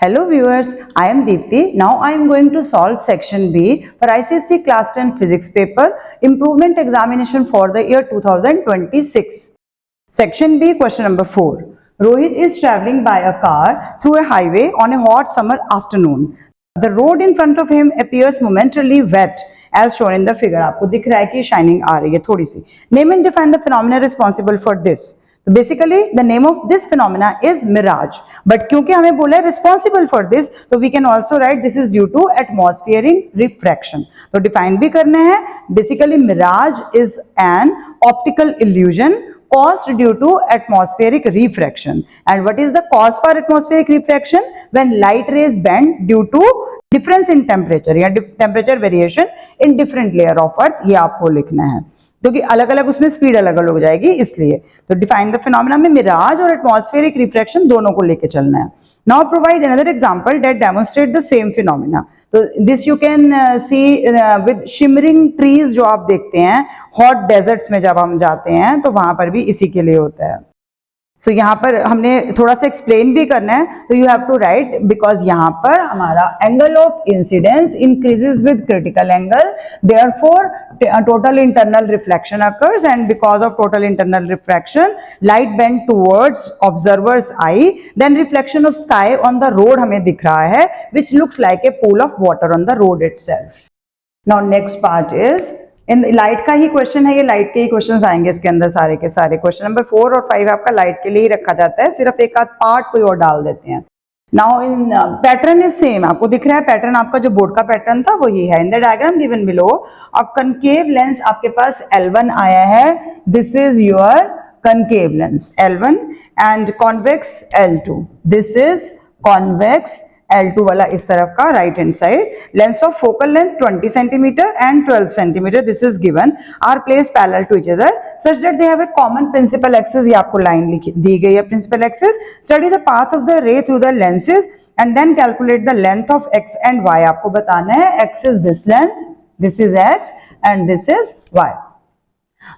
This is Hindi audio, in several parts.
Hello viewers, I am Deepti. Now I am going to solve section B for ICSE class 10 physics paper improvement examination for the year 2026. Section B, question number 4. Rohit is traveling by a car through a highway on a hot summer afternoon. The road in front of him appears momentarily wet as shown in the figure. आपको दिख रहा है कि shining आ रही है थोड़ी सी. Name and define the phenomena responsible for this. तो basically the name of this phenomena is mirage, but क्योंकि हमें बोला है रिस्पॉन्सिबल फॉर दिस, तो we can also write this is due to atmospheric refraction. तो डिफाइन भी करना है. Basically mirage is an optical illusion caused due to atmospheric refraction. And what is the cause for atmospheric refraction? When light rays bend due to difference in temperature या temperature variation in different layer of earth. ये आपको लिखना है क्योंकि अलग अलग उसमें स्पीड अलग अलग हो जाएगी इसलिए. तो डिफाइन द फिनोमेना में मिराज और एटमॉस्फेरिक रिफ्रैक्शन दोनों को लेके चलना है. Now provide another example that demonstrate the same phenomena. तो this you can see with shimmering trees जो आप देखते हैं हॉट डेजर्ट्स में जब हम जाते हैं तो वहां पर भी इसी के लिए होता है. सो यहाँ पर हमने थोड़ा सा एक्सप्लेन भी करना है. तो you have to write because यहाँ पर हमारा angle of incidence increases with critical angle, therefore total internal reflection occurs, and because of total internal reflection light bend towards observer's eye, then reflection of sky on the road हमें दिख रहा है which looks like a pool of water on the road itself. Now next part is in light का ही क्वेश्चन है. ये लाइट के ही क्वेश्चंस आएंगे इसके अंदर सारे के सारे. क्वेश्चन नंबर 4 और 5 आपका लाइट के लिए ही रखा जाता है, सिर्फ एक आध पार्ट कोई और डाल देते हैं. Now in pattern is same. आपको दिख रहा है पैटर्न, आपका जो बोर्ड का पैटर्न था वही है. In the diagram given below अब कनकेव लेंस आपके पास L1 आया है. This is your concave lens L1 and convex L2. This is convex L2 वाला इस तरफ का right hand side. Lens of focal length 20 centimetre and 12 centimetre this is given are place parallel to each other such that they have a common principal axis. ये आपको लाइन दी गई है principal axis. Study the path of the ray through the lenses and then calculate the length of x and y. आपको बताना है x is this length, this is x and this is y.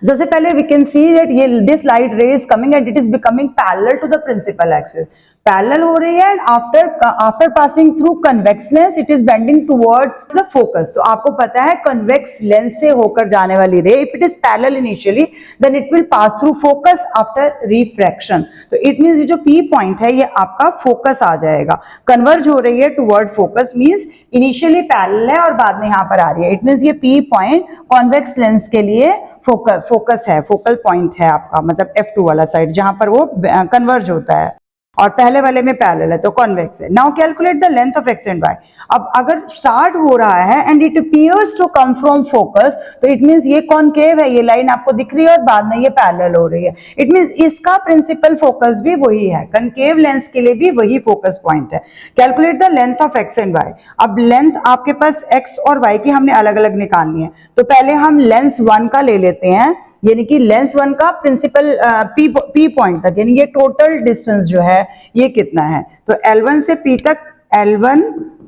सबसे पहले वी कैन सी दैट ये this light ray is coming and it is becoming parallel to the principal axis. Parallel हो रही है and after passing through convex lens it is bending towards the focus. तो आपको पता है कन्वेक्स लेंस से होकर जाने वाली ray if it is parallel initially then it will pass through focus after refraction. तो इट मींस ये जो P पॉइंट है ये आपका फोकस आ जाएगा. कन्वर्ज हो रही है toward focus means initially parallel है और बाद में यहां पर आ रही है. इट मींस ये P पॉइंट कॉन्वेक्स लेंस के लिए फोकस है, फोकल पॉइंट है आपका, मतलब F2 वाला साइड जहां पर वो कन्वर्ज होता है और पहले वाले में पैरेलल है तो कॉन्वेक्स है. Now calculate the length of x and y. अब अगर स्टार्ट हो रहा है and it appears to come from focus तो इट मींस ये कॉनकेव है, ये लाइन आपको दिख रही है और बाद में ये पैरेलल हो रही है. इट मींस इसका प्रिंसिपल फोकस भी वही है, कनकेव लेंस के लिए भी वही फोकस पॉइंट है. Calculate the length of x and y. अब लेंथ आपके पास x और y की हमने अलग अलग निकालनी है. तो पहले हम लेंस 1 का ले लेते हैं, यानी कि लेंस 1 का प्रिंसिपल P पॉइंट तक, यानी ये टोटल डिस्टेंस जो है ये कितना है. तो L1 से P तक, L1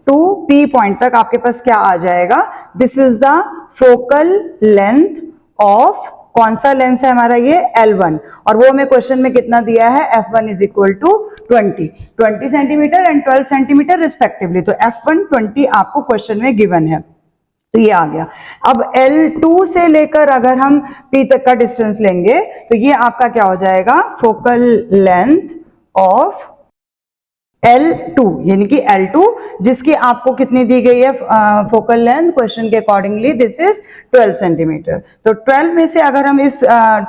टू P पॉइंट तक आपके पास क्या आ जाएगा. This is the focal length of कौन सा लेंस है हमारा ये L1. और वो हमें क्वेश्चन में कितना दिया है F1 is equal to 20 centimetre and 12 centimetre respectively. तो F1 20 आपको क्वेश्चन में गिवन है. तो ये आ गया. अब L2 से लेकर अगर हम P तक का डिस्टेंस लेंगे तो ये आपका क्या हो जाएगा, फोकल लेंथ ऑफ L2, यानी कि L2 जिसकी आपको कितनी दी गई है फोकल लेंथ क्वेश्चन के अकॉर्डिंगली दिस इज 12 सेंटीमीटर. तो 12 में से अगर हम इस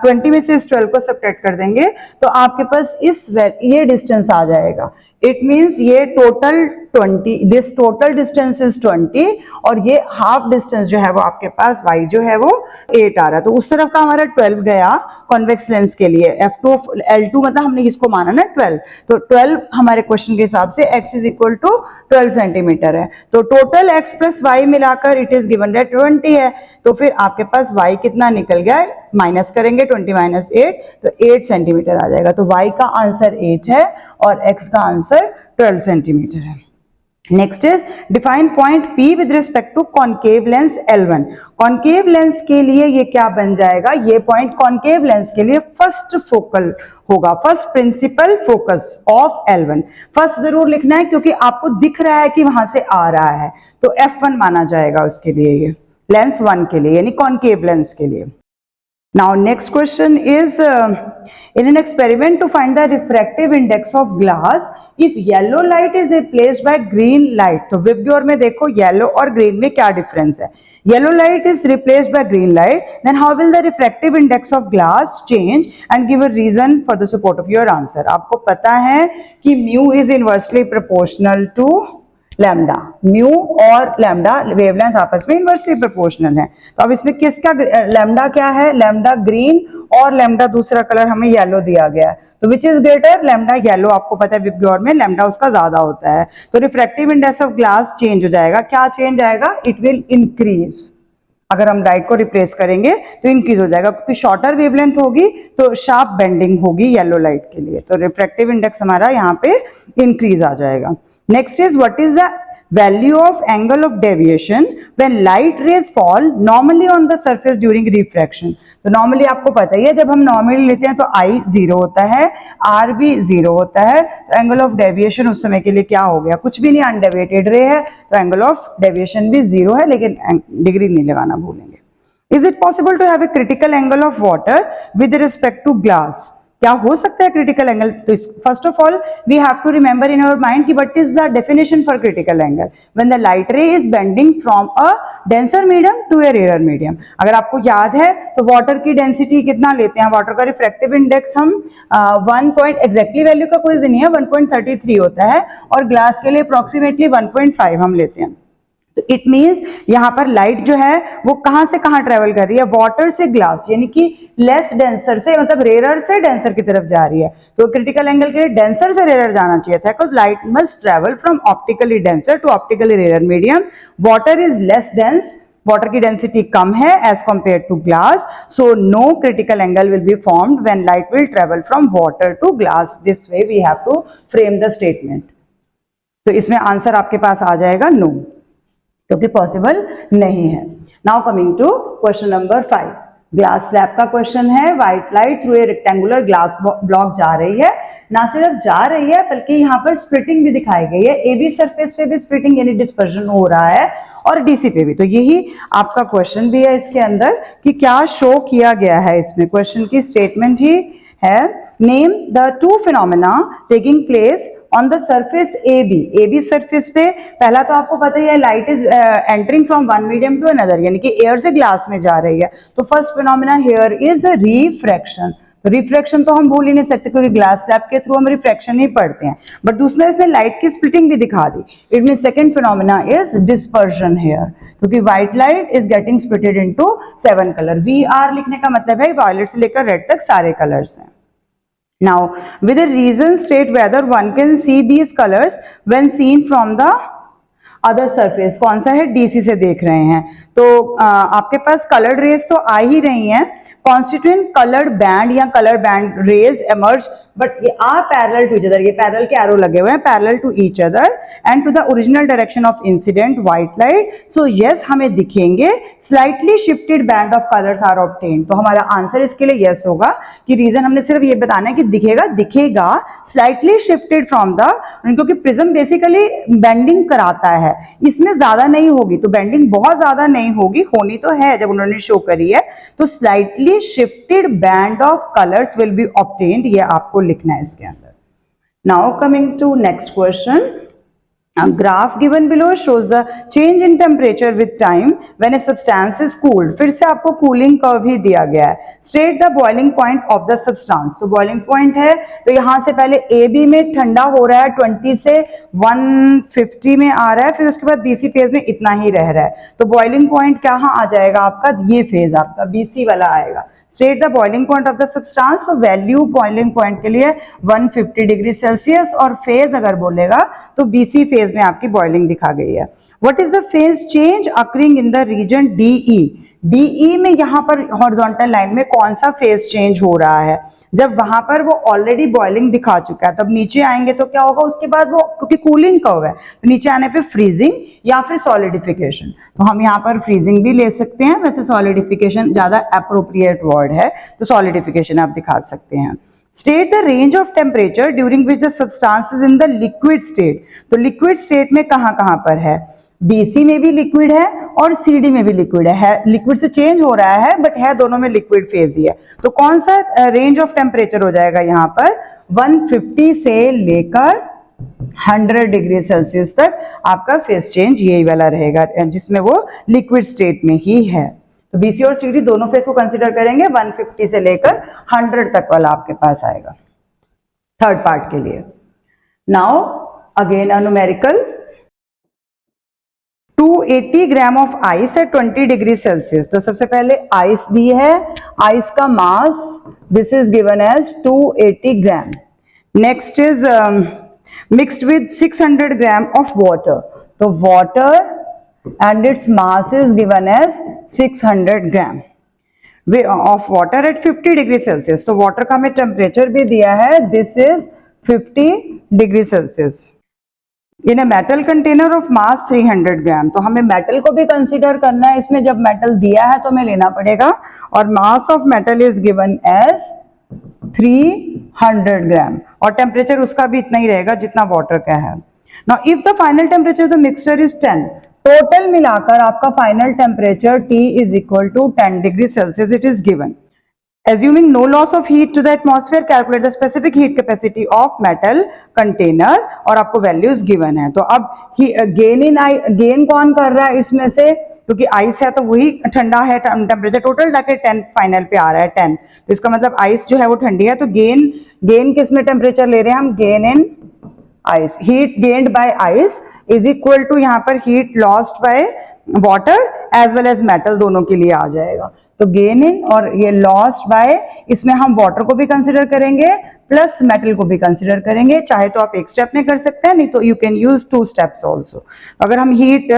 20 में से इस 12 को सब्ट्रैक्ट कर देंगे तो आपके पास ये डिस्टेंस आ जाएगा. इट मींस ये total 20, this total distance is 20 और ये हाफ डिस्टेंस जो है वो आपके पास y जो है वो 8 आ रहा है. तो उस तरफ का हमारा 12 गया कॉन्वेक्स लेंस के लिए. F2 L2 मतलब हमने इसको माना ना 12, तो 12 हमारे क्वेश्चन के हिसाब से x is equal to 12 centimetre है. तो टोटल x प्लस y मिलाकर इट इज गिवन दैट 20 है. तो फिर आपके पास y कितना निकल गया, माइनस करेंगे 20 माइनस 8 तो 8 सेंटीमीटर आ जाएगा. तो y का आंसर 8 है और x का आंसर 12 सेंटीमीटर है. Next is define point P with respect to concave lens L1। Concave lens के लिए ये क्या बन जाएगा, ये पॉइंट कॉन्केव लेंस के लिए फर्स्ट फोकल होगा, first principle focus of L1। First जरूर लिखना है क्योंकि आपको दिख रहा है कि वहां से आ रहा है, तो F1 माना जाएगा उसके लिए, ये लेंस 1 के लिए यानी कॉन्केव लेंस के लिए। Now next question is in an experiment to find the refractive index of glass if yellow light is replaced by green light। तो विबग्योर में देखो येलो और ग्रीन में क्या डिफरेंस है। Yellow light is replaced by green light, then how will the refractive index of glass change and give a reason for the support of your answer। आपको पता है कि mu is inversely proportional to lambda, mu और लैम्डा वेवलेंथ आपस में इनवर्सली प्रोपोर्शनल है। तो अब इसमें किसका लैम्डा क्या है, लैम्डा ग्रीन और लैम्डा दूसरा कलर हमें येलो दिया गया है, तो which is greater, lambda yellow. आपको पता है विबग्योर में लैम्डा उसका ज्यादा होता है, तो refractive index of glass change हो जाएगा। क्या चेंज आएगा, इट विल इंक्रीज। अगर हम लाइट को रिप्लेस करेंगे तो इंक्रीज हो जाएगा, क्योंकि शॉर्टर वेवलेंथ होगी तो शार्प बेंडिंग होगी येलो लाइट के लिए, तो रिफ्रैक्टिव इंडेक्स हमारा यहाँ पे इंक्रीज आ जाएगा। Next is what is the value of angle of deviation when light rays fall normally on the surface during refraction। तो नॉर्मली आपको पता ही है जब हम नॉर्मली लेते हैं तो I 0 होता है, R भी 0 होता है, तो एंगल ऑफ डेविएशन उस समय के लिए क्या हो गया, कुछ भी नहीं, अनडेविएटेड रे है तो एंगल ऑफ डेविएशन भी 0 है, लेकिन डिग्री नहीं लगाना भूलेंगे। Is it possible to have a critical angle of water with respect to glass. क्या हो सकता है क्रिटिकल एंगल, तो first of all we have to remember in our mind कि what is the definition for critical angle, when the light ray is bending from a denser medium to a rare medium. अगर आपको याद है तो वाटर की डेंसिटी कितना लेते हैं, वाटर का रिफ्रैक्टिव इंडेक्स हम 1 पॉइंट एग्जैक्टली वैल्यू का कोई नहीं है, 1.33 होता है, और ग्लास के लिए अप्रोक्सीमेटली 1.5 हम लेते हैं। तो इट मींस यहाँ पर लाइट जो है वो कहां से कहां ट्रेवल कर रही है, वाटर से ग्लास, यानी कि लेस डेंसर से, मतलब रेयर से डेंसर की तरफ जा रही है। तो क्रिटिकल एंगल के लिए डेंसर से रेयर जाना चाहिए था, because light must travel from optically denser to optically rare medium. Water is less dense, water की डेंसिटी कम है as compare to glass, so no critical angle will be formed when light will travel from water to glass. This way we have to frame the statement. तो इसमें आंसर आपके पास आ जाएगा नो, क्योंकि पॉसिबल नहीं है। Now coming to question number 5, glass slab का क्वेश्चन है। White light through a rectangular glass block जा रही है, ना सिर्फ जा रही है बल्कि यहाँ पर स्प्लिटिंग भी दिखाई गई है, AB सरफेस पे भी स्प्लिटिंग यानी डिस्पर्जन हो रहा है, और DC पे भी। तो यही आपका क्वेश्चन भी है इसके अंदर कि क्या शो किया गया है। इसमें क्वेश्चन की स्टेटमेंट ही है, name the two phenomena taking place on the surface AB surface पे। पहला तो आपको पता ही है, light is entering from one medium to another, यानी कि एयर से ग्लास में जा रही है, तो first phenomena here is refraction. तो रिफ्रैक्शन तो हम भूल ही नहीं सकते क्योंकि ग्लास स्लैब के थ्रू हम रिफ्रैक्शन ही पढ़ते हैं, बट दूसरा इसमें लाइट की स्प्लिटिंग भी दिखा दी। It mean second phenomena is dispersion here, क्योंकि white light is getting splitted into 7 colour. VR लिखने का मतलब है वायलेट से लेकर रेड तक सारे कलर्स हैं। Now, with a reason state whether one can see these colors when seen from the other surface। कौन सा है, DC से देख रहे हैं, तो आपके पास कलर्ड रेज तो आ ही रही हैं। कॉन्स्टिट्यूएंट कलर्ड बैंड या colour band rays emerge, but ये are parallel to each other, ये पैरेलल के एरो लगे हुए हैं, parallel to each other and to the original direction of incident white light. So yes हमें दिखेंगे, slightly shifted band of colours are obtained. तो हमारा आंसर इसके लिए यस होगा, कि रीजन हमने सिर्फ ये बताना है कि दिखेगा स्लाइटली शिफ्टेड फ्रॉम द, क्योंकि प्रिज्म बेसिकली बेंडिंग कराता है, इसमें ज्यादा नहीं होगी, तो बेंडिंग बहुत ज्यादा नहीं होगी, होनी तो है जब उन्होंने शो करी है, तो slightly shifted band of colors will be obtained, ये आपको लिखना है इसके अंदर। Now coming to next question, a graph given below shows the change in temperature with time when a substance is cooled। फिर से आपको cooling curve ही दिया गया है। State the boiling point of the substance। तो boiling point है, तो यहाँ से पहले AB में ठंडा हो रहा है, 20 से 150 में आ रहा है, फिर उसके बाद BC फेज में इतना ही रह रहा है, तो boiling point कहाँ आ जाएगा आपका, ये फेज आपका BC वाला आएगा। State the boiling point of the substance, तो वैल्यू बॉइलिंग पॉइंट के लिए 150 डिग्री सेल्सियस, और फेज अगर बोलेगा तो BC फेज में आपकी बॉइलिंग दिखा गई है। What is the phase change occurring in the region DE। DE में यहाँ पर हॉरिजॉन्टल लाइन में कौन सा फेज चेंज हो रहा है, जब वहां पर वो ऑलरेडी बॉइलिंग दिखा चुका है, तब नीचे आएंगे तो क्या होगा उसके बाद, वो क्योंकि कूलिंग का हुआ है तो नीचे आने पे फ्रीजिंग या फिर सॉलिडिफिकेशन। तो हम यहाँ पर फ्रीजिंग भी ले सकते हैं, वैसे सॉलिडिफिकेशन ज्यादा अप्रोप्रिएट वर्ड है, तो सॉलिडिफिकेशन आप दिखा सकते हैं। State the range of temperature during which the substance is in the liquid state. तो लिक्विड स्टेट में कहाँ कहाँ पर है, BC में भी लिक्विड है और CD में भी लिक्विड है, लिक्विड से चेंज हो रहा है बट है दोनों में लिक्विड फेज ही है। तो कौन सा रेंज ऑफ टेम्परेचर हो जाएगा यहाँ पर, 150 से लेकर 100 डिग्री सेल्सियस तक आपका फेज चेंज यही वाला रहेगा, जिसमें वो लिक्विड स्टेट में ही है। तो BC और CD दोनों फेज को कंसिडर करेंगे, 150 से लेकर 100 तक वाला आपके पास आएगा थर्ड पार्ट के लिए। Now again a numerical, 280 gram of ice at 20 degree Celsius. तो सबसे पहले आइस दी है, आइस का mass this is given as 280 gram. Next is mixed with 600 gram of water. तो water and its mass is given as 600 gram of water at 50 degree Celsius. तो वाटर का हमें टेम्परेचर भी दिया है, this is 50 degree Celsius. In a metal container of mass 300 ग्राम। तो हमें मेटल को भी कंसीडर करना है इसमें, जब मेटल दिया है तो हमें लेना पड़ेगा, और mass of metal is given as 300 gram, और टेम्परेचर उसका भी इतना ही रहेगा जितना वाटर का है। Now if the final temperature of the mixture is 10, total मिलाकर आपका final temperature T is equal to 10 degree Celsius it is given. Assuming no loss of heat to the atmosphere, calculate the specific heat capacity of metal container, और आपको वैल्यूज गिवन है। तो अब गेन कौन कर रहा है इसमें से, क्योंकि आइस है तो वही ठंडा है, टेम्परेचर टोटल डाके 10 फाइनल पे आ रहा है 10, तो इसका मतलब आइस जो है वो ठंडी है। तो गेन किस में टेम्परेचर ले रहे हैं हम, gain in ice, heat gained by ice is equal to यहाँ पर heat lost by water as well as metal, दोनों के लिए आ जाएगा। तो गेन इन और ये लॉस्ट बाय, इसमें हम वाटर को भी कंसिडर करेंगे प्लस मेटल को भी कंसिडर करेंगे। चाहे तो आप एक स्टेप में कर सकते हैं, नहीं तो you can use 2 steps also. अगर हम हीट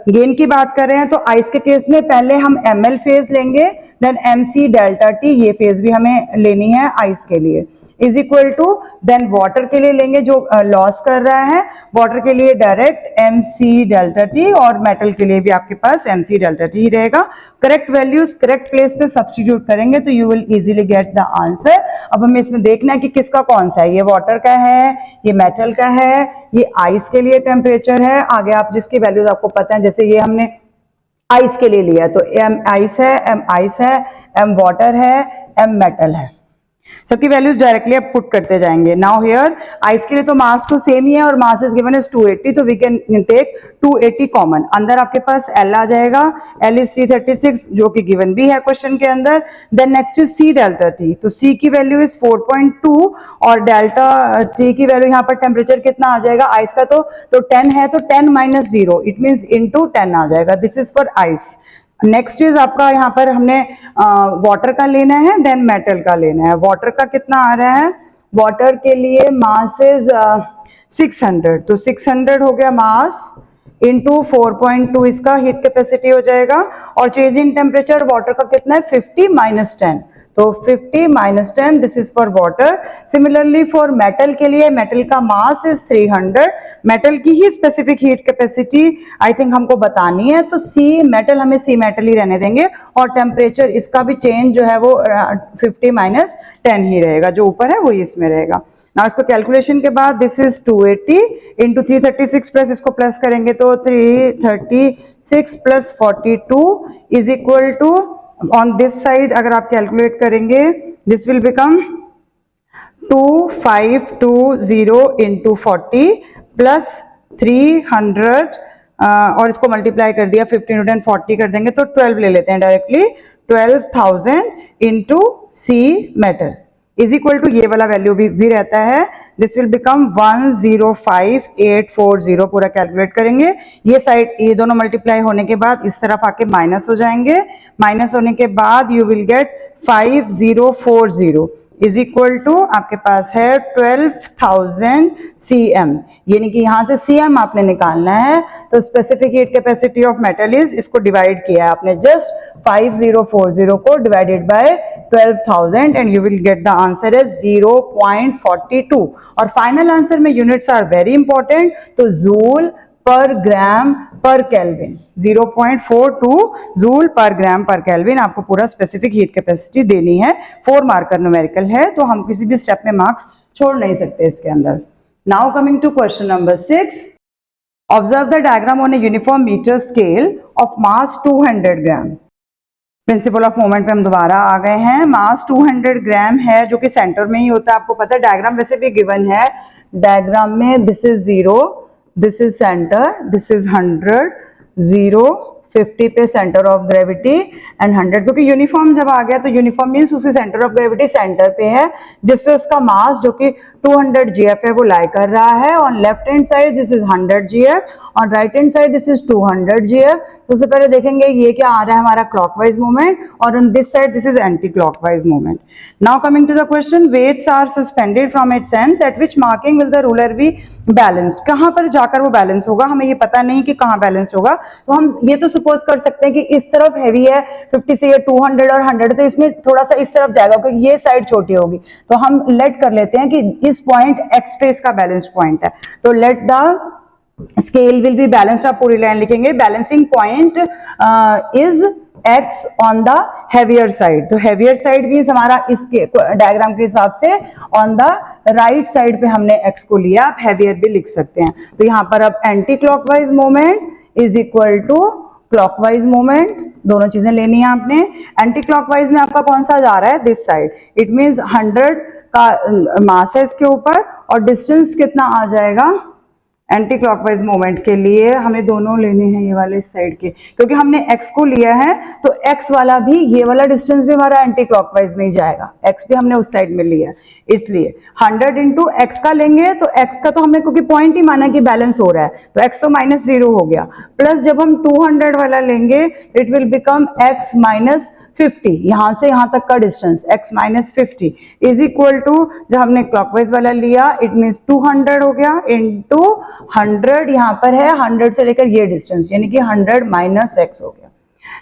गेन की बात कर रहे हैं तो आइस के केस में पहले हम ml फेज लेंगे, देन mc डेल्टा टी, ये फेज भी हमें लेनी है आइस के लिए, is equal to then water के लिए लेंगे जो लॉस कर रहा है, वाटर के लिए डायरेक्ट mc डेल्टा टी, और मेटल के लिए भी आपके पास mc डेल्टा टी रहेगा। करेक्ट वैल्यूज करेक्ट प्लेस पे सब्स्टिट्यूट करेंगे तो you will easily get the answer. अब हमें इसमें देखना है कि किसका कौन सा है, ये वाटर का है, ये मेटल का है, ये आइस के लिए टेम्परेचर है। आगे आप जिसकी वैल्यूज आपको पता है, जैसे ये हमने आइस के लिए लिया तो m आइस है, m आइस है, m वाटर है, m मेटल है, सबकी वैल्यूज डायरेक्टली आप पुट करते जाएंगे। नाउ हियर आइस के लिए तो मास तो सेम ही है और मास इज गिवन इज 280, तो वी कैन टेक 280 कॉमन, अंदर आपके पास L आ जाएगा, L इज 336 जो कि गिवन भी है क्वेश्चन के अंदर। Then next is C delta T, तो C की वैल्यू इज 4.2 और डेल्टा T की वैल्यू यहाँ पर टेम्परेचर कितना आ जाएगा आइस का, तो 10 है तो 10 माइनस 0 इट मीन्स इनटू 10 आ जाएगा, this is for ice. Next is आपका यहाँ पर हमने वाटर का लेना है, देन मेटल का लेना है। वाटर का कितना आ रहा है, वाटर के लिए मास इज 600, तो 600 हो गया मास इंटू 4.2 इसका हीट कैपेसिटी हो जाएगा, और चेंज इन टेम्परेचर वाटर का कितना है 50 माइनस 10, तो 50 minus 10 this is for water. Similarly for metal के लिए, मेटल का मास इज 300, मेटल की ही specific heat capacity I think हमको बतानी है, तो सी मेटल हमें सी मेटल ही रहने देंगे, और टेम्परेचर इसका भी चेंज जो है वो 50 माइनस 10 ही रहेगा, जो ऊपर है वही इसमें रहेगा। ना इसको कैलकुलेशन के बाद दिस इज 280 इंटू 336 प्लस इसको प्लस करेंगे तो 336 plus 42 is equal to, on this side अगर आप कैलकुलेट करेंगे this will become 2520 into 40 plus 300 और इसको मल्टीप्लाई कर दिया 1540 कर देंगे तो 12 ले लेते हैं directly, 12,000 into C metal is equal to ये वाला वैल्यू भी रहता है, दिस विल बिकम 105840। पूरा कैलकुलेट करेंगे, ये साइड ये दोनों मल्टीप्लाई होने के बाद इस तरफ आके माइनस हो जाएंगे, माइनस होने के बाद you will get 5040 is equal to आपके पास है 12,000 cm, यानी कि यहां से cm आपने निकालना है, तो specific heat capacity of metal is, इसको डिवाइड किया है आपने जस्ट 5040 को divided by 12,000 and you will get the answer is 0.42। और फाइनल आंसर में यूनिट्स आर वेरी इंपॉर्टेंट, तो जूल पर ग्राम पर केल्विन, 0.42 जूल पर ग्राम पर केल्विन आपको पूरा स्पेसिफिक हीट कैपेसिटी देनी है। 4 मार्कर न्यूमेरिकल है, तो हम किसी भी स्टेप में मार्क्स छोड़ नहीं सकते इसके अंदर। Now coming to question number 6, observe the diagram on a uniform metre scale of mass 200 gram. Principle of moment पे हम दोबारा आ गए हैं। मास 200 ग्राम है जो कि सेंटर में ही होता है, आपको पता है। डायग्राम वैसे भी गिवन है, डायग्राम में this is 0, this is centre, this is 100, 0, 50 पे सेंटर ऑफ ग्रेविटी एंड 100, क्योंकि यूनिफॉर्म जब आ गया तो यूनिफॉर्म मीन्स उसकी सेंटर ऑफ ग्रेविटी सेंटर पे है, जिसपे उसका मास जो कि 200 GF है वो लाई कर रहा है। On left hand side this is 100 GF, on right hand side this is 200 GF। तो सबसे पहले देखेंगे ये क्या आ रहा है हमारा क्लॉकवाइज मूवमेंट, और on this side this is anti clockwise movement. Now coming to the question, weights are suspended from its ends at which marking will the ruler be balanced. कहां पर जाकर वो बैलेंस होगा, हमें ये पता नहीं कि कहां बैलेंस होगा, तो हम ये तो सपोज कर सकते हैं कि इस तरफ हैवी है 50 से ये 200 और 100, तो इसमें थोड़ा सा इस तरफ जाएगा क्योंकि ये साइड छोटी होगी। तो हम लेट कर लेते हैं कि इस पॉइंट एक्स पे इसका बैलेंस पॉइंट है, तो let the scale will be balanced. आप पूरी लाइन लिखेंगे, balancing point is x on the heavier side. तो हेवियर साइड मीन्स हमारा इसके डायग्राम के हिसाब से ऑन द राइट साइड पे हमने x को लिया, आप हेवियर भी लिख सकते हैं। तो यहाँ पर अब anti clockwise moment is equal to clockwise moment, दोनों चीजें लेनी है आपने। एंटी क्लॉकवाइज में आपका कौन सा जा रहा है, दिस साइड, इट मीन्स 100 का मास है इसके ऊपर, और डिस्टेंस कितना आ जाएगा एंटी क्लॉकवाइज मोमेंट के लिए, हमें दोनों लेने हैं ये वाले साइड के, क्योंकि हमने x को लिया है तो x वाला भी, ये वाला डिस्टेंस भी हमारा एंटी क्लॉकवाइज में ही जाएगा, x भी हमने उस साइड में लिया है, इसलिए 100 इंटू एक्स का लेंगे, तो x का तो हमने क्योंकि पॉइंट ही माना कि बैलेंस हो रहा है, तो x तो -0 हो गया, प्लस जब हम 200 वाला लेंगे इट विल बिकम x -50, यहां से यहां तक का distance x -50 is equal to, जब हमने क्लॉकवाइज वाला लिया इट मीन्स 200 हो गया इंटू 100, यहां पर है 100 से लेकर ये डिस्टेंस, यानी कि 100 माइनस x हो गया।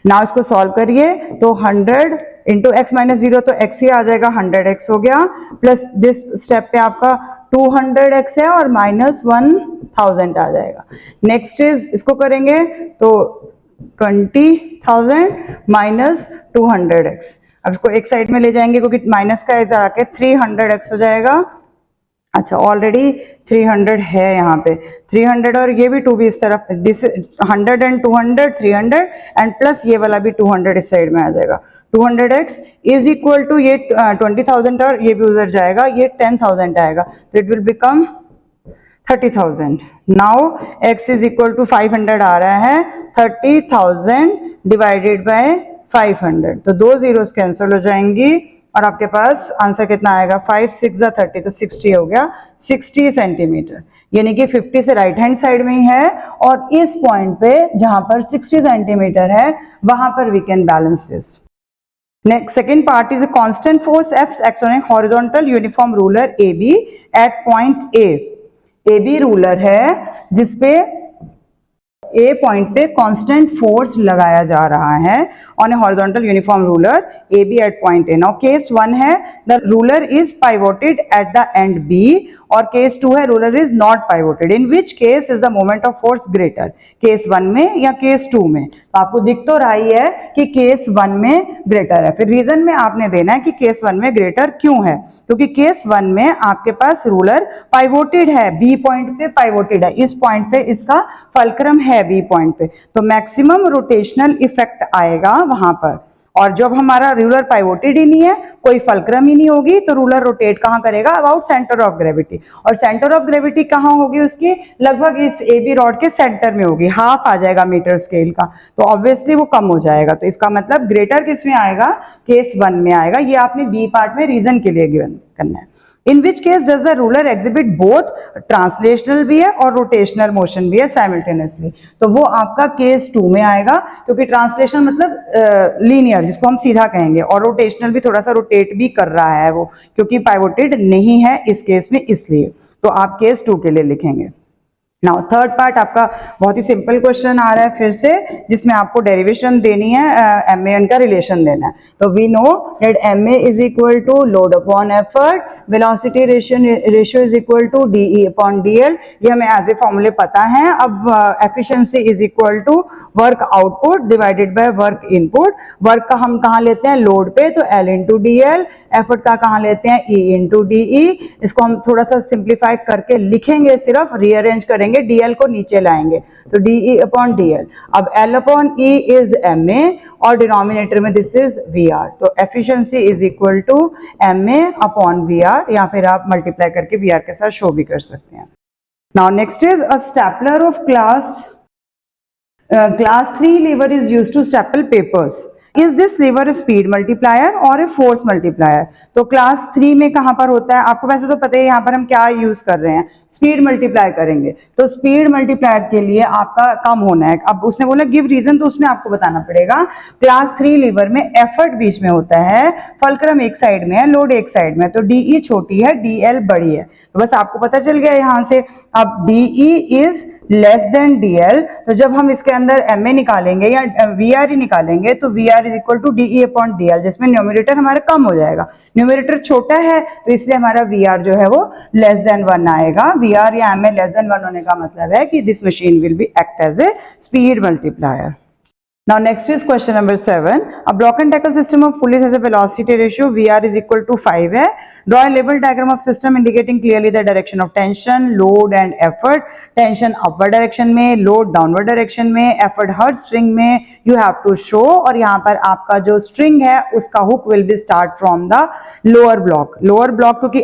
नाउ इसको सॉल्व करिए, तो 100 इंटू एक्स -0 तो x ही आ जाएगा, 100x हो गया, प्लस दिस स्टेप पे आपका 200x है और -1000 आ जाएगा। नेक्स्ट इज, इसको करेंगे तो 20,000 माइनस 200x, अब इसको एक साइड में ले जाएंगे क्योंकि माइनस का इधर आके 300x हो जाएगा। अच्छा, ऑलरेडी 300 है यहाँ पे, 300 और ये भी 2 भी इस तरफ, दिस 100 एंड 200 300 एंड प्लस ये वाला भी 200 इस साइड में आ जाएगा। 200x इज इक्वल टू ये 20,000 और ये भी उधर जाएगा, ये 10,000 आएगा, तो it will become 30,000। Now x is equal to 500 आ रहा है, 30,000 डिवाइडेड बाय 500, तो 2 जीरोस कैंसिल हो जाएंगी और आपके पास आंसर कितना आएगा, 5 6 30, तो 60 हो गया, 60 सेंटीमीटर, यानी कि 50 से राइट हैंड साइड में ही है, और इस पॉइंट पे जहां पर 60 सेंटीमीटर है वहां पर we can balance this. Next, second part is a constant force F acts on a horizontal uniform ruler AB at point A. AB ruler है जिसपे A पॉइंट पे कांस्टेंट फोर्स लगाया जा रहा है on a horizontal uniform ruler AB at point A. Now case 1 है the ruler is pivoted at the end B, और केस 2 है ruler is not pivoted, in which case is the moment of force greater, case 1 में या केस 2 में। तो आपको दिख तो रही है कि केस 1 में ग्रेटर है, फिर रीजन में आपने देना है कि केस 1 में ग्रेटर क्यों है, क्योंकि केस 1 में आपके पास रूलर पाइवोटेड है, बी पॉइंट पे पाइवोटेड है, इस पॉइंट पे इसका फल्क्रम है बी पॉइंट पे, तो मैक्सिमम रोटेशनल इफेक्ट आएगा वहां पर। और जब हमारा रूलर पाइवोटेड ही नहीं है, कोई फल्क्रम ही नहीं होगी, तो रूलर रोटेट कहाँ करेगा, अबाउट सेंटर ऑफ ग्रेविटी, और सेंटर ऑफ ग्रेविटी कहाँ होगी उसकी, लगभग इस AB रॉड के सेंटर में होगी, हाफ आ जाएगा मीटर स्केल का, तो ऑब्वियसली वो कम हो जाएगा, तो इसका मतलब ग्रेटर किस में आएगा, केस 1 में आएगा। ये आपने बी पार्ट में रीजन के लिए गिवन करना है। In which case does the ruler exhibit both translational भी है और रोटेशनल मोशन भी है साइमल्टेनियसली, तो वो आपका केस 2 में आएगा, क्योंकि ट्रांसलेशन मतलब लीनियर जिसको हम सीधा कहेंगे, और रोटेशनल भी थोड़ा सा रोटेट भी कर रहा है वो, क्योंकि पाइवोटेड नहीं है इस केस में, इसलिए तो आप केस 2 के लिए लिखेंगे। नाउ थर्ड पार्ट आपका बहुत ही सिंपल क्वेश्चन आ रहा है फिर से, जिसमें आपको डेरिवेशन देनी है, एम ए एन का रिलेशन देना है। तो we know that M A is equal to load upon effort, velocity ratio is equal to D E upon D L, ये हमें एज ए फॉर्मूले पता है। अब efficiency is equal to work output divided by work input. Work का हम कहाँ लेते हैं, लोड पे, तो L into D L. Effort का कहाँ लेते हैं, ई इंटू डी ई। इसको हम थोड़ा सा सिंप्लीफाई करके लिखेंगे, सिर्फ रीअरेंज करेंगे, डीएल को नीचे लाएंगे, तो डीई अपॉन डीएल। अब L upon E is M A और डिनोमिनेटर में दिस इज वी आर, तो efficiency is equal to M A upon V R, या फिर आप मल्टीप्लाई करके वी आर के साथ शो भी कर सकते हैं। Now next is a stapler of class 3 lever is used to staple papers. Is this lever a speed multiplier or a force multiplier? तो क्लास 3 में कहां पर होता है, आपको वैसे तो पता है यहाँ पर हम क्या यूज कर रहे हैं, स्पीड मल्टीप्लाई करेंगे। तो स्पीड मल्टीप्लायर के लिए आपका कम होना है। अब उसने बोला गिव रीजन, तो उसमें आपको बताना पड़ेगा। क्लास 3 लीवर में एफर्ट बीच में होता है, फलक्रम एक साइड में है, लोड एक साइड में, तो डीई छोटी है, डीएल बड़ी है। तो बस आपको पता चल गया यहाँ से। अब DE is less than DL, तो जब हम इसके अंदर एम ए निकालेंगे या वी आर ही निकालेंगे, तो V R is equal to DE upon DL, जिसमें न्यूमरेटर हमारा कम हो जाएगा। न्यूमरेटर छोटा है तो इसलिए हमारा वी आर जो है वो लेस देन 1 आएगा। वी आर या एम ए लेस देन 1 होने का मतलब है कि this machine will be act as a speed multiplier. Now next is question number 7. A block and tackle system of pulleys has a velocity ratio VR is equal to 5 है। Draw a label diagram of system indicating clearly the direction of tension, load and effort. Tension upward direction में, लोड डाउनवर्ड डायरेक्शन में, एफर्ट हर स्ट्रिंग में यू हैव टू शो। और यहाँ पर आपका जो स्ट्रिंग है उसका hook will be start from the lower block. Lower block क्योंकि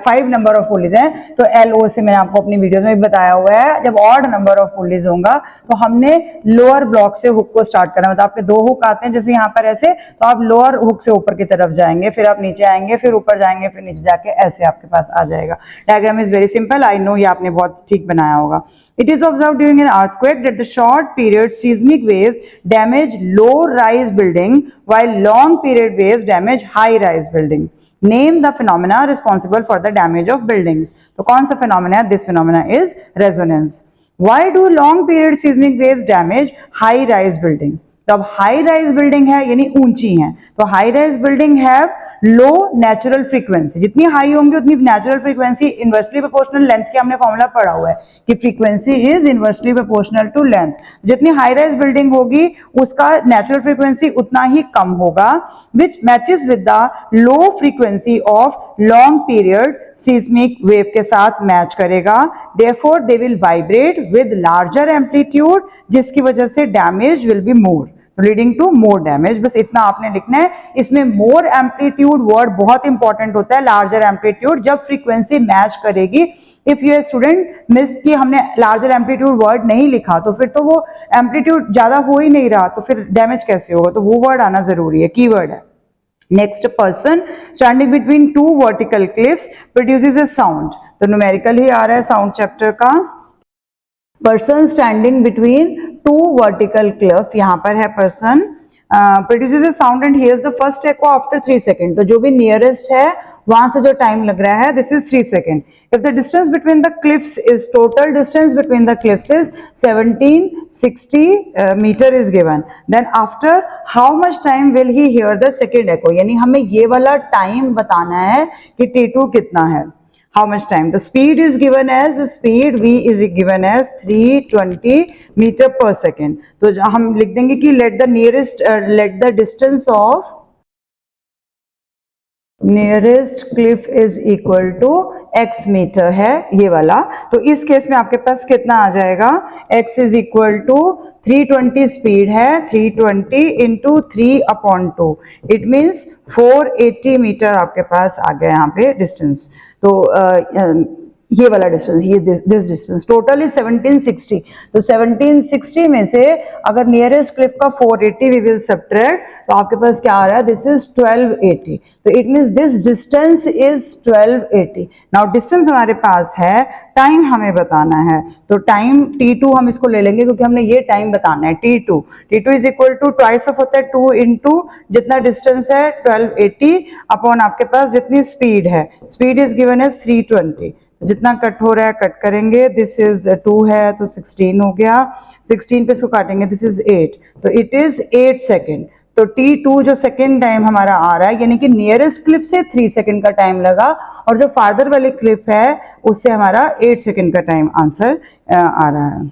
5 नंबर ऑफ पुलीज हैं, तो LO से मैंने आपको अपनी वीडियो में भी बताया हुआ है, जब ऑड नंबर ऑफ पुलीज होगा तो हमने लोअर ब्लॉक से हुक को स्टार्ट करना। मतलब आपके 2 हुक आते हैं जैसे यहाँ पर ऐसे, तो आप लोअर हुक से ऊपर की तरफ जाएंगे, फिर आप नीचे आएंगे, फिर ऊपर जाएंगे, फिर नीचे जाके ऐसे आपके पास आ जाएगा। Diagram is very simple, I know, ये आपने बहुत ठीक बनाया होगा। It is observed during an earthquake that the short period seismic waves damage low rise building while long period waves damage high rise building. Name the phenomena responsible for the damage of buildings. तो कौन सा phenomena है? This phenomena is resonance. Why do long period seismic waves damage high rise building? तो अब हाई राइज बिल्डिंग है यानी ऊंची है, तो high rise building have low natural frequency. जितनी हाई होंगी उतनी natural frequency inversely proportional length के हमने फॉर्मूला पढ़ा हुआ है कि frequency is inversely proportional to length. जितनी हाई राइज बिल्डिंग होगी उसका नेचुरल फ्रीक्वेंसी उतना ही कम होगा, which matches with the low frequency of long period seismic wave के साथ मैच करेगा। Therefore they will vibrate with larger amplitude, जिसकी वजह से damage will be more, leading to more damage. बस इतना आपने लिखना है। इसमें मोर एम्पलीट्यूड वर्ड बहुत इंपॉर्टेंट होता है, लार्जर एम्पलीट्यूड जब फ्रीक्वेंसी मैच करेगी। इफ यू स्टूडेंट मिस कि हमने लार्जर एम्पलीट्यूड वर्ड नहीं लिखा तो फिर तो वो एम्पलीट्यूड ज्यादा हो ही नहीं रहा, तो फिर डैमेज कैसे होगा, तो वो वर्ड आना जरूरी है, कीवर्ड है। Next, person standing between 2 vertical cliffs produces a sound, तो न्यूमेरिकल ही आ रहा है साउंड चैप्टर का। Person standing between 2 vertical cliff, यहाँ पर है person, produces a sound and hears the first echo after 3 second. तो जो भी नियरेस्ट है वहां से जो टाइम लग रहा है this is 3 second. If the distance between the cliffs is, total distance between the cliffs is 1760 metre is given, then after how much time will he hear the second echo, यानी हमें ये वाला टाइम बताना है कि T2 कितना है। How much time? The speed is given as speed V is given as 320 meter per second. तो हम लिख देंगे कि let the distance of nearest cliff is equal to x metre है ये वाला। तो इस केस में आपके पास कितना आ जाएगा, x is equal to 320 speed है, 320 इंटू 3/2, इट मीन्स 480 मीटर आपके पास आ गया यहाँ पे डिस्टेंस। तो ये वाला डिस्टेंस, ये दिस डिस्टेंस टोटल इज 1760। तो 1760 में से अगर नियरेस्ट क्लिफ का 480 वी विल सब्ट्रैक्ट, तो आपके पास क्या आ रहा है, दिस इज 1280। तो it means this distance is 1280। Now distance हमारे पास है, टाइम हमें बताना है, तो टाइम T2 हम इसको ले लेंगे क्योंकि हमने ये टाइम बताना है। T2 is equal to twice of होता है 2 इंटू जितना डिस्टेंस है 1280 अपॉन आपके पास जितनी स्पीड है, स्पीड इज गिवन एज 320। जितना कट हो रहा है कट करेंगे, दिस इज 2 है तो 16 हो गया, 16 पे इसको काटेंगे, दिस इज 8, तो इट इज 8 सेकेंड। तो T2 जो सेकेंड टाइम हमारा आ रहा है, यानी कि नियरेस्ट क्लिप से 3 सेकेंड का टाइम लगा, और जो फादर वाली क्लिप है उससे हमारा 8 सेकेंड का टाइम आंसर आ रहा है।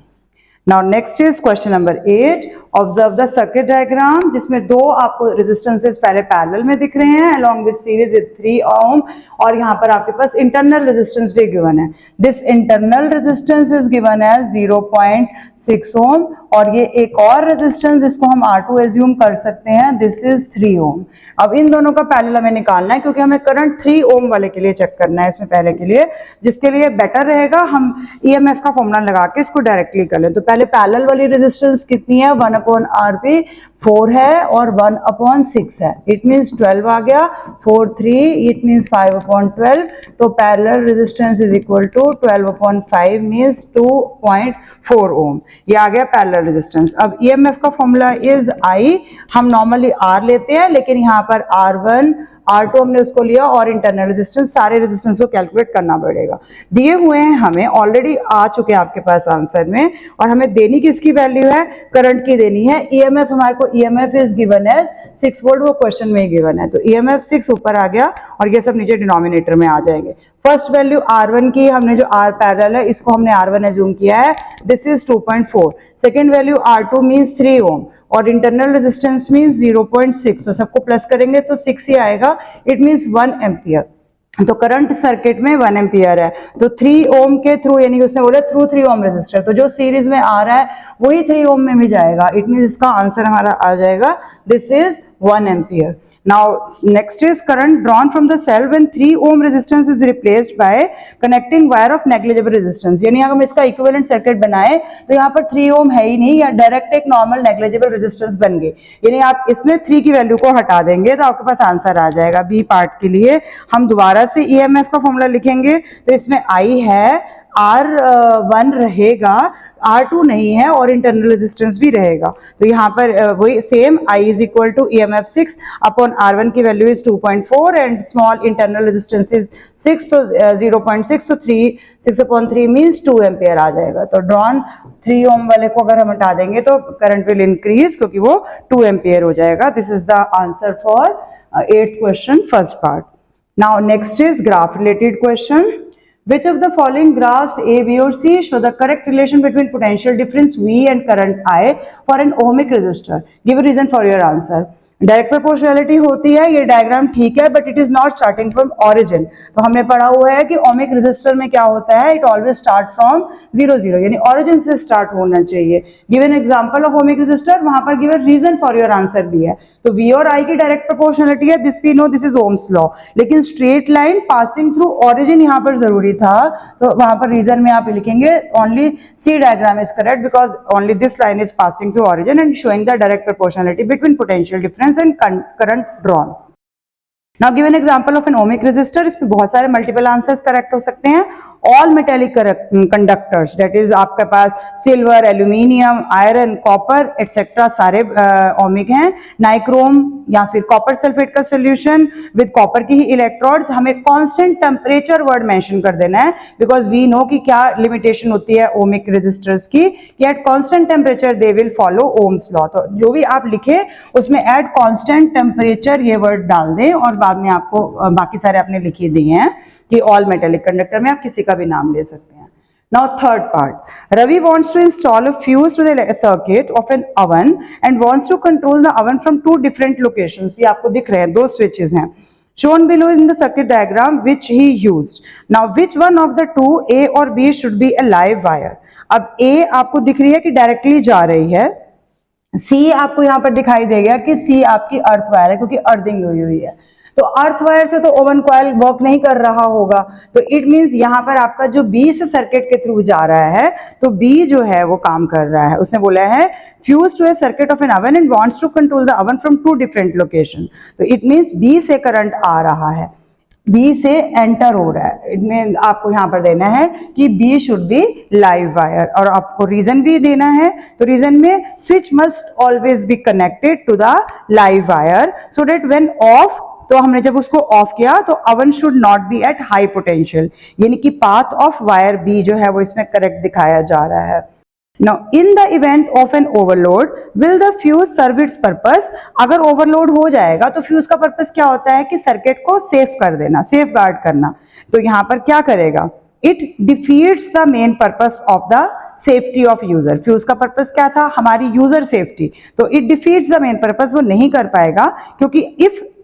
Now next is question number 8, observe the circuit diagram, जिसमें दो आपको रेजिस्टेंसेस पहले पैरेलल में दिख रहे हैं अलोंग विद सीरीज 3 ओम, और यहाँ पर आपके पास इंटरनल रेजिस्टेंस भी गिवन है। This internal resistance is given as 0.6 ohm, और ये एक और रेजिस्टेंस जिसको हम R2 एज्यूम कर सकते हैं, दिस इज 3 ओम। अब इन दोनों का पैरेलल हमें निकालना है, क्योंकि हमें करंट 3 ओम वाले के लिए चेक करना है इसमें पहले के लिए, जिसके लिए बेटर रहेगा हम EMF का फॉर्मूला लगा के इसको डायरेक्टली कर लें। तो पहले पैरेलल वाली रेजिस्टेंस कितनी है, 1/RP 4 है और 1/6 है, इट मीन्स 12 आ गया, 4 3, इट मीन्स 5/12, तो parallel resistance is equal to 12/5 means 2.4 ohm, ये आ गया पैरेलल रेजिस्टेंस। अब EMF का फॉर्मूला इज I, हम नॉर्मली R लेते हैं, लेकिन यहाँ पर R1 R2 हमने उसको लिया, और इंटरनल रेजिस्टेंस, सारे रेजिस्टेंस को कैलकुलेट करना पड़ेगा। दिए हुए हैं हमें, ऑलरेडी आ चुके हैं आपके पास आंसर में, और हमें देनी किसकी वैल्यू है, करंट की देनी है। EMF हमारे को EMF is given as 6 volt, वो क्वेश्चन में ही गिवन है, तो EMF 6 ऊपर आ गया, और ये सब नीचे डिनोमिनेटर में आ जाएंगे। फर्स्ट वैल्यू R1 की, हमने जो R पैरेलल है इसको हमने R1 एज्यूम किया है, this is 2.4। Second value R2 means 3 ओम, और इंटरनल रेजिस्टेंस मीन्स 0.6, तो सबको प्लस करेंगे तो 6 ही आएगा, इट मीन्स 1 एम्पियर। तो करंट सर्किट में 1 एम्पियर है, तो 3 ओम के थ्रू, यानी कि उसने बोला थ्रू 3 ओम रेजिस्टर, तो जो सीरीज में आ रहा है वही 3 ओम में भी जाएगा, इट मीन्स इसका आंसर हमारा आ जाएगा, this is 1 ampere. Now next is current drawn from the cell when 3 ohm resistance is replaced by connecting wire of negligible resistance। यानी अगर हम इसका इक्विवेलेंट सर्किट बनाए तो यहाँ पर 3 ओम है ही नहीं, या डायरेक्ट एक नॉर्मल नेग्लिजिबल रेजिस्टेंस बन गई, यानी आप इसमें 3 की वैल्यू को हटा देंगे तो आपके पास आंसर आ जाएगा। बी पार्ट के लिए हम दोबारा से EMF का फॉर्मूला लिखेंगे, तो इसमें I है, R1 रहेगा, R2 नहीं है, और इंटरनल रेजिस्टेंस भी रहेगा, तो यहाँ पर वही same I is equal to EMF 6 upon R1 की value is 2.4 and small internal resistance is 6, तो 0.6, तो 6/3 मीन्स 2 एम्पियर आ जाएगा। तो ड्रॉन 3 ओम वाले को अगर हम हटा देंगे तो करंट विल इंक्रीज, क्योंकि वो 2 एम्पियर हो जाएगा। This is the answer for 8th question first part. Now next is graph related question. Which of the following graphs A, B or C show the correct relation between potential difference V and current I for an ohmic resistor? Give a reason for your answer. Direct proportionality होती है, ये डायग्राम ठीक है, but it is not starting from origin. तो हमने पढ़ा हुआ है कि ओमिक रेजिस्टर में क्या होता है, इट ऑलवेज स्टार्ट फ्रॉम 0 0, यानी ऑरिजिन से स्टार्ट होना चाहिए। Given example of ohmic resistor, वहां पर given reason for your answer भी है। तो V और I की डायरेक्ट प्रोपोर्शनैलिटी है, this we know, this is Ohm's law, लेकिन straight line passing through origin यहाँ पर जरूरी था, तो वहां पर रीजन में आप लिखेंगे only C diagram is correct, because only this line is passing through origin and showing the direct proportionality between potential difference and current drawn. Now give an example of an ohmic resistor. इसमें बहुत सारे मल्टीपल आंसर्स करेक्ट हो सकते हैं। All metallic conductors, that is आपके पास silver, aluminium, iron, copper etcetera सारे ओमिक हैं। नाइक्रोम या फिर कॉपर सल्फेट का सोल्यूशन विद कॉपर की ही इलेक्ट्रोड्स, हमें कांस्टेंट टेम्परेचर वर्ड मेंशन कर देना है, बिकॉज वी नो कि क्या लिमिटेशन होती है ओमिक रेजिस्टर्स की, कि at constant temperature they will follow Ohm's law. तो जो भी आप लिखे उसमें एट कांस्टेंट टेम्परेचर ये वर्ड डाल दें, और बाद में आपको बाकी सारे आपने लिखे दिए हैं कि ऑल मेटेलिक कंडक्टर में आप किसी का भी नाम ले सकते हैं। Now third part, Ravi wants to install a fuse to the circuit of an oven and wants to control the oven from 2 different locations. ये आपको दिख रहे हैं, 2 switches हैं shown below in the circuit diagram which he used. Now which one of the two, A or B, should be a live wire? अब A आपको दिख रही है कि डायरेक्टली जा रही है, C आपको यहाँ पर दिखाई देगा कि C आपकी अर्थ वायर है, क्योंकि अर्थिंग हुई है। तो अर्थ वायर से तो ओवन कॉइल वर्क नहीं कर रहा होगा, तो इट मींस यहाँ पर आपका जो बी से सर्किट के थ्रू जा रहा है, तो बी जो है वो काम कर रहा है। उसने बोला है fuse to a circuit of an oven and wants to control the oven from 2 different location. तो इट मींस बी से करंट आ रहा है, बी से एंटर हो रहा है, इट मीन आपको यहाँ पर देना है कि B should be live wire, और आपको रीजन भी देना है। तो रीजन में switch must always be connected to the live wire so that when off तो हमने जब उसको ऑफ किया तो oven should not be at high potential, यानी कि path of wire B जो है वो इसमें करेक्ट दिखाया जा रहा है। Now, in the event of an overload, will the fuse serve its purpose? अगर ओवरलोड हो जाएगा तो फ्यूज का पर्पस क्या होता है कि सर्किट को सेफ कर देना, सेफ गार्ड करना। तो यहाँ पर क्या करेगा? It defeats the main purpose of the safety of user. Fuse का पर्पस क्या था? हमारी यूजर सेफ्टी। तो it defeats the main purpose, वो नहीं कर पाएगा, क्योंकि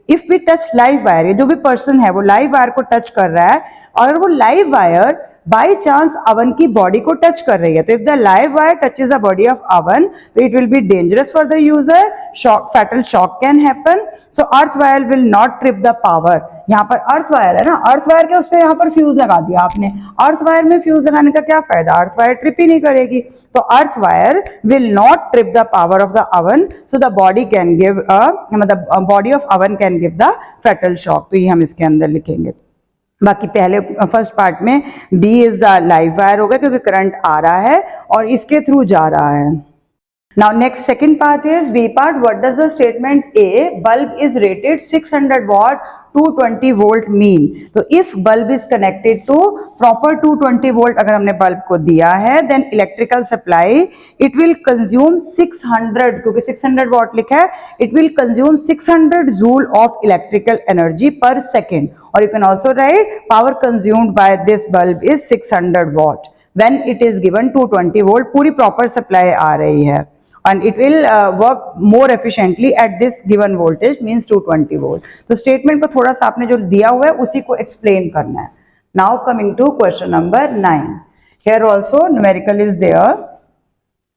if we touch live wire, ये जो भी पर्सन है वो लाइव वायर को टच कर रहा है और वो live wire by chance oven की बॉडी को टच कर रही है, तो if the live wire touches the body of oven तो it will be dangerous for the user, fatal shock can happen. So earth wire will not trip the power. यहाँ पर अर्थ वायर है ना, अर्थ वायर के उस पर यहाँ पर फ्यूज लगा दिया आपने, अर्थ वायर में फ्यूज लगाने का क्या फायदा? अर्थ वायर ट्रिप ही नहीं करेगी। तो earth wire will not trip the power of the oven, so the body can give मतलब body of oven can give the fatal shock. तो ये हम इसके अंदर लिखेंगे। बाकी पहले फर्स्ट पार्ट में B is the live wire होगा क्योंकि करंट आ रहा है और इसके थ्रू जा रहा है। Now next second part is B part. What does the statement A bulb is rated 600 watt 220 volt mean? तो if bulb is connected to proper 220 volt अगर हमने बल्ब को दिया है then electrical supply it will consume 600, क्योंकि 600 watt लिखा है, it will consume 600 joule of electrical energy per second, or you can also write power consumed by this bulb is 600 watt when it is given 220 volt। पूरी proper supply आ रही है and it will work more efficiently at this given voltage means 220 volt। तो स्टेटमेंट को थोड़ा सा आपने जो दिया हुआ है उसी को एक्सप्लेन करना है। Now coming to question number 9, here also numerical is there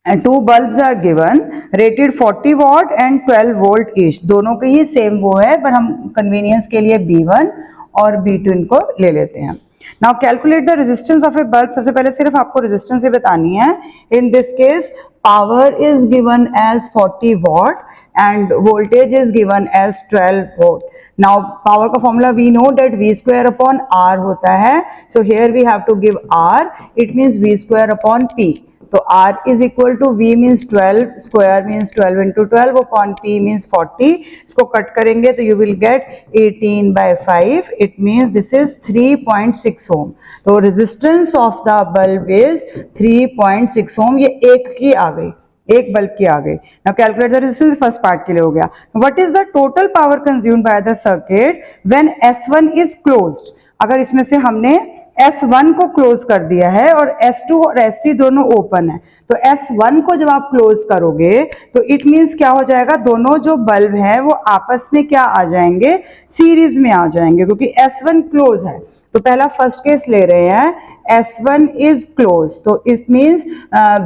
and two bulbs are given rated 40 watt and 12 volt each। दोनों के ही सेम वो है, पर हम कन्वीनियंस के लिए B1 और B2 इनको ले लेते हैं। Now calculate the resistance of a bulb। सबसे पहले सिर्फ आपको रेजिस्टेंस ही बतानी है। In this case power is given as 40 watt and voltage is given as 12 volt। Now power का formula we know that V square upon R होता है, so here we have to give R, it means V square upon P। तो R is equal to V means 12, square means 12 into 12 upon P means 40। इसको कट करेंगे तो you will get 18 by 5, it means this is 3.6 ohm। तो resistance of the bulb is 3.6 ohm। ये एक की आ गई, एक बल्ब की आ गई। Now calculate the resistance, first part के लिए हो गया। What is the total power consumed by the circuit when S1 is closed? अगर इसमें से हमने S1 को क्लोज कर दिया है और S2 और S3 दोनों ओपन है, तो S1 को जब आप क्लोज करोगे तो इट मींस क्या हो जाएगा? दोनों जो बल्ब है वो आपस में क्या आ जाएंगे? सीरीज में आ जाएंगे, क्योंकि S1 क्लोज है। तो पहला फर्स्ट केस ले रहे हैं, S1 is closed, तो it means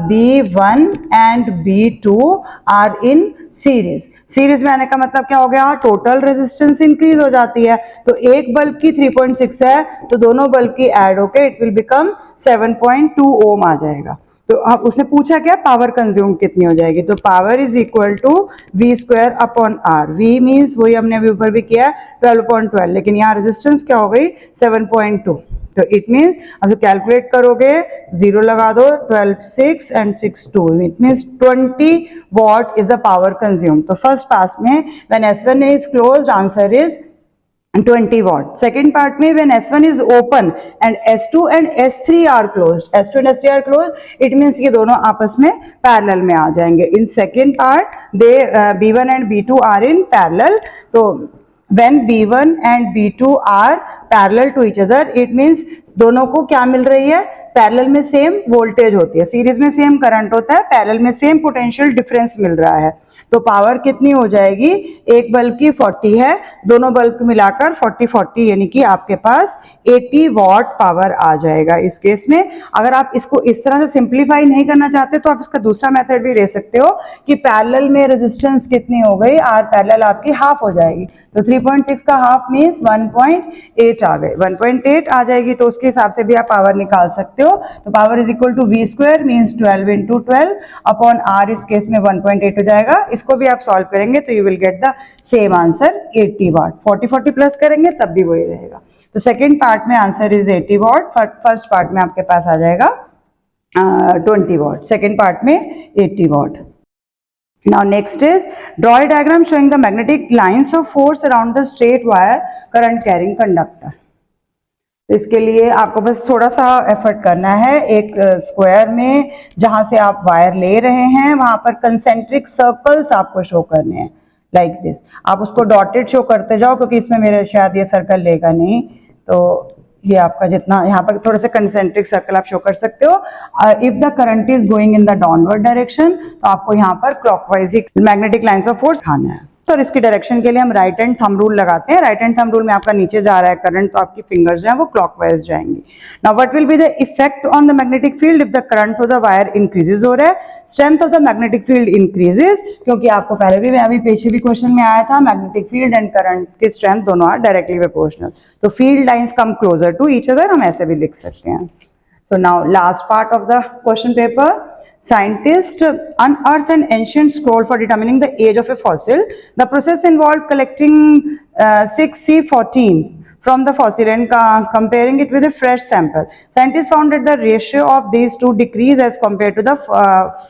B1 and B2 are in series. Series में आने का मतलब क्या हो गया? टोटल रेजिस्टेंस इंक्रीज हो जाती है। तो एक बल्ब की 3.6 है तो दोनों बल्ब की ऐड होके इट विल बिकम 7.2 ओम आ जाएगा। तो अब उसने पूछा क्या पावर कंज्यूम कितनी हो जाएगी? तो power is equal to V square upon R। V means वही हमने अभी ऊपर भी किया 12/12, लेकिन यहाँ रेजिस्टेंस क्या हो गई? 7.2। तो इट मीन्स अब कैलकुलेट करोगे, 0 लगा दो, 12 6 and 6 2, it means 20 what is the power consume. तो फर्स्ट पास में when S1 is closed answer is 20 watt। Second part में when S1 is open and S2 and S3 are closed, S2 and S3 are closed, it means ये दोनों आपस में पैरेलल में आ जाएंगे। In second part they B1 and B2 are in parallel। तो when B1 and B2 are parallel to each other, it means दोनों को क्या मिल रही है? पैरेलल में सेम वोल्टेज होती है, सीरीज में सेम करंट होता है, पैरेलल में सेम पोटेंशियल डिफरेंस मिल रहा है। तो पावर कितनी हो जाएगी? एक बल्ब की 40 है, दोनों बल्ब को मिलाकर 40 यानी कि आपके पास 80 वॉट पावर आ जाएगा इस केस में। अगर आप इसको इस तरह से सिंप्लीफाई नहीं करना चाहते तो आप इसका दूसरा मेथड भी ले सकते हो कि पैरेलल में रेजिस्टेंस कितनी हो गई? आर पैरेलल आपकी हाफ हो जाएगी। तो 3.6 का हाफ मीन्स 1.8 आ गए, 1.8 आ जाएगी, तो उसके हिसाब से भी आप पावर निकाल सकते हो। तो power is equal to V square means 12 into 12 upon R, इस केस में 1.8 हो जाएगा। इसको भी आप सॉल्व करेंगे तो you will get the same answer 80 watt. 40 plus करेंगे तब भी वही रहेगा। तो सेकेंड पार्ट में answer is 80 watt, first part में आपके पास आ जाएगा 20 वाट, सेकेंड पार्ट में 80 वाट। Now next is draw a diagram showing the magnetic lines of force around the straight wire current carrying conductor. तो इसके लिए आपको बस थोड़ा सा एफर्ट करना है। एक स्क्वायर में जहां से आप वायर ले रहे हैं वहां पर कंसेंट्रिक सर्कल्स आपको शो करने हैं लाइक दिस। आप उसको डॉटेड शो करते जाओ क्योंकि इसमें मेरे शायद ये सर्कल लेगा नहीं, तो ये आपका जितना यहाँ पर थोड़े से कंसेंट्रिक सर्कल आप शो कर सकते हो। If the current is going in the downward direction तो आपको यहाँ पर clockwise he magnetic lines of force खाना है। तो इसकी डायरेक्शन के लिए हम राइट हैंड थंब रूल लगाते हैं। राइट हैंड थंब रूल में आपका नीचे जा रहा है करंट, तो आपकी फिंगर्स जो है वो क्लॉकवाइज जाएंगी। Now what will be the effect on the magnetic field if the current through the wire increases हो रहा है? Strength of the magnetic field increases, क्योंकि आपको पहले भी अभी पीछे भी क्वेश्चन में आया था मैग्नेटिक फील्ड एंड करंट की स्ट्रेंथ दोनों आर डायरेक्टली प्रोपोर्शनल। तो field lines come closer to each other, हम ऐसे भी लिख सकते हैं। So now last part of the question paper, scientists unearthed an ancient scroll for determining the age of a fossil. The process involved collecting 6C14 from the fossil and comparing it with a fresh sample. Scientists found that the ratio of these two decreased as compared to the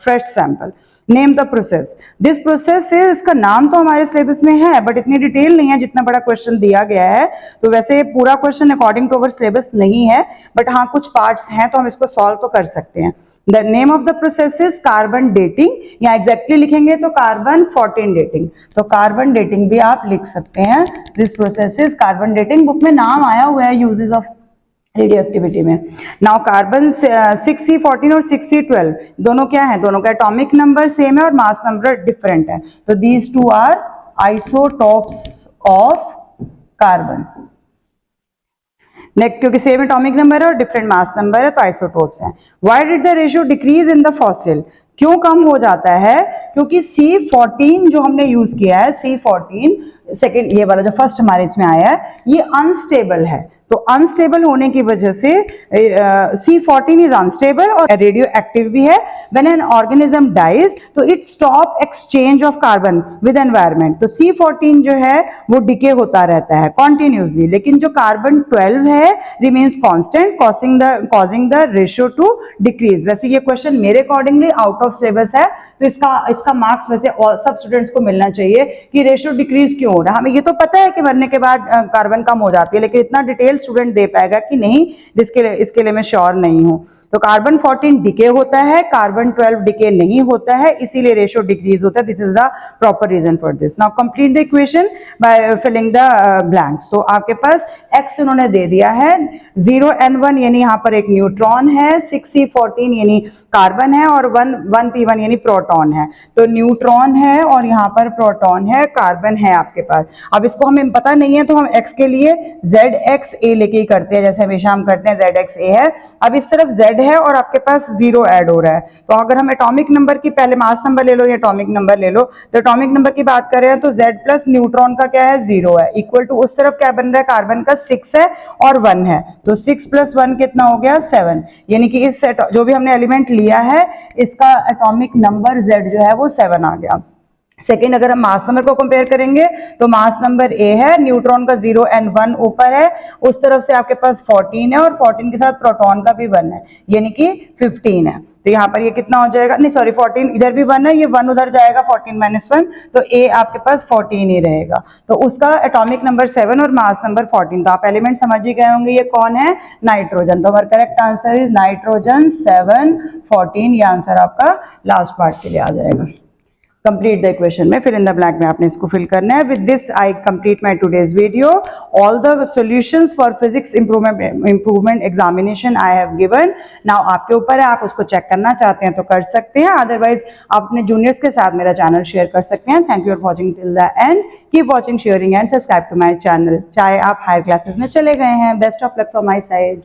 fresh sample. Name the process. This process है, इसका नाम तो हमारे सिलेबस में है बट इतनी डिटेल नहीं है जितना बड़ा क्वेश्चन दिया गया है। तो वैसे पूरा question according to our syllabus नहीं है, बट हाँ कुछ पार्ट्स हैं तो हम इसको सॉल्व तो कर सकते हैं। The name of the process is carbon dating, या एग्जैक्टली लिखेंगे तो कार्बन 14 डेटिंग। तो कार्बन डेटिंग भी आप लिख सकते हैं। This process is carbon dating, book में नाम आया हुआ है यूजेस ऑफ रेडियो एक्टिविटी में। नाउ कार्बन 6C14 और 6C12 दोनों क्या है? दोनों का एटॉमिक नंबर सेम है और मास नंबर डिफरेंट है। तो these two are isotopes of carbon. Next, क्योंकि सेम एटॉमिक नंबर है और डिफरेंट मास नंबर है तो आइसोटोप्स हैं। Why did the ratio decrease in the fossil? क्यों कम हो जाता है? क्योंकि C14 जो हमने यूज किया है, C14 सेकेंड, ये वाला जो फर्स्ट हमारे इसमें आया है, ये अनस्टेबल है। तो अनस्टेबल होने की वजह से C14 इज अनस्टेबल और रेडियो एक्टिव भी है। व्हेन एन ऑर्गेनिज्म डाइज तो it stop exchange of carbon with environment. तो C14 जो है वो डिके होता रहता है कॉन्टिन्यूसली, लेकिन जो कार्बन 12 है remains constant, causing the ratio two decrease. वैसे ये क्वेश्चन मेरे अकॉर्डिंगली आउट ऑफ सिलेबस है, तो इसका मार्क्स वैसे सब स्टूडेंट्स को मिलना चाहिए कि रेशियो डिक्रीज क्यों हो रहा है। हमें ये तो पता है कि मरने के बाद कार्बन कम हो जाती है, लेकिन इतना डिटेल स्टूडेंट दे पाएगा कि नहीं, इसके लिए मैं श्योर नहीं हूं। तो कार्बन 14 डिके होता है, कार्बन 12 डिके नहीं होता है, इसीलिए रेशियो डिक्रीज होता है। This is the proper reason for this. Now complete the equation by filling the blanks. तो आपके पास x उन्होंने दे दिया है 0n1 यानी यहाँ पर एक न्यूट्रॉन है, 6C14 यानी कार्बन है और 1p1 यानी प्रोटॉन है। तो न्यूट्रॉन है और यहाँ पर प्रोटॉन है, कार्बन है आपके पास। अब इसको हमें पता नहीं है तो हम x के लिए ZXA लेके ही करते हैं, जैसे हमेशा हम करते हैं ZXA है। अब इस तरफ Z है और आपके पास 0 ऐड हो रहा है। तो अगर हम एटॉमिक नंबर की, पहले मास नंबर ले लो या एटॉमिक नंबर ले लो, तो एटॉमिक नंबर की बात कर रहे हैं तो Z प्लस न्यूट्रॉन का क्या है? 0 है, इक्वल टू उस तरफ क्या बन रहा है? कार्बन का 6 है और 1 है, तो 6 प्लस 1 कितना हो गया? 7। यानी कि इस जो भी हमने एलिमेंट लिया है इसका एटॉमिक नंबर Z जो है वो 7 आ गया। सेकेंड, अगर हम मास नंबर को कंपेयर करेंगे तो मास नंबर A है, न्यूट्रॉन का 0 and 1 ऊपर है, उस तरफ से आपके पास 14 है और 14 के साथ प्रोटॉन का भी 1 है, यानी कि 15 है। तो यहाँ पर ये कितना हो जाएगा? नहीं सॉरी, 14 इधर भी 1 है, ये 1 उधर जाएगा, 14 माइनस 1, तो A आपके पास 14 ही रहेगा। तो उसका एटॉमिक नंबर 7 और मास नंबर 14। तो आप एलिमेंट समझ ही गए होंगे ये कौन है? नाइट्रोजन। तो हमारा करेक्ट आंसर इज नाइट्रोजन 7, 14। ये आंसर आपका लास्ट पार्ट के लिए आ जाएगा। कंप्लीट द इक्वेशन में फिल इन द ब्लैंक में आपने इसको फिल करना है। With this I complete my today's video. All the solutions for physics improvement examination I have given. Now आपके ऊपर है, आप उसको चेक करना चाहते हैं तो कर सकते हैं, अदरवाइज आप अपने जूनियर्स के साथ मेरा चैनल शेयर कर सकते हैं। Thank you for watching till the end. Keep watching, sharing and subscribe to my channel. चाहे आप हायर क्लासेस में चले गए हैं। Best of luck from my side.